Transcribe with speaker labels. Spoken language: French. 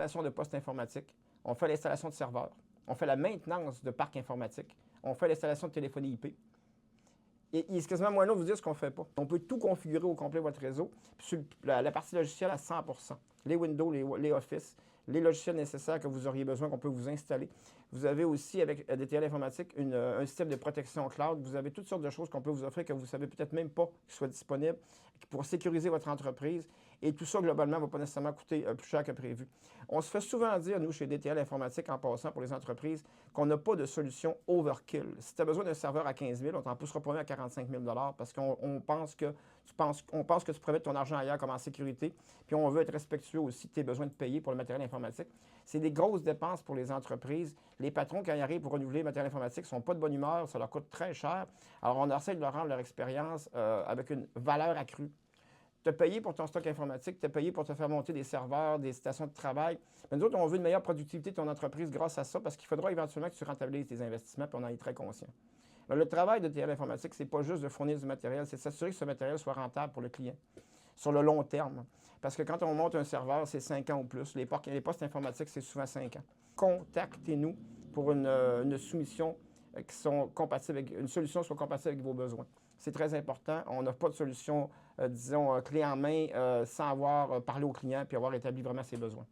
Speaker 1: L'installation de postes informatiques, on fait l'installation de serveurs, on fait la maintenance de parcs informatiques, on fait l'installation de téléphonie IP. Et il est quasiment moins long de vous dire ce qu'on ne fait pas. On peut tout configurer au complet votre réseau, puis sur la partie logicielle à 100%. Les Windows, les Office, les logiciels nécessaires que vous auriez besoin, qu'on peut vous installer. Vous avez aussi, avec DTL Informatique, un système de protection cloud. Vous avez toutes sortes de choses qu'on peut vous offrir que vous ne savez peut-être même pas qui soient disponibles pour sécuriser votre entreprise. Et tout ça, globalement, ne va pas nécessairement coûter plus cher que prévu. On se fait souvent dire, nous, chez DTL Informatique, en passant pour les entreprises, qu'on n'a pas de solution overkill. Si tu as besoin d'un serveur à 15 000, on t'en poussera pas à 45 000 parce qu'on pense que tu pourrais mettre ton argent ailleurs comme en sécurité, puis on veut être respectueux aussi de tes besoins de payer pour le matériel informatique. C'est des grosses dépenses pour les entreprises. Les patrons, quand ils arrivent pour renouveler le matériel informatique, ne sont pas de bonne humeur, ça leur coûte très cher. Alors, on essaie de leur rendre leur expérience avec une valeur accrue. Tu as payé pour ton stock informatique, tu as payé pour te faire monter des serveurs, des stations de travail. Mais nous autres, on veut une meilleure productivité de ton entreprise grâce à ça, parce qu'il faudra éventuellement que tu rentabilises tes investissements, puis on en est très conscient. Alors, le travail de DTL Informatique, ce n'est pas juste de fournir du matériel, c'est de s'assurer que ce matériel soit rentable pour le client sur le long terme. Parce que quand on monte un serveur, c'est 5 ans ou plus. Les postes informatiques, c'est souvent 5 ans. Contactez-nous pour une soumission qui sont compatibles avec, une solution soit compatible avec vos besoins. C'est très important. On n'a pas de solution, disons, clé en main sans avoir parlé au client puis avoir établi vraiment ses besoins.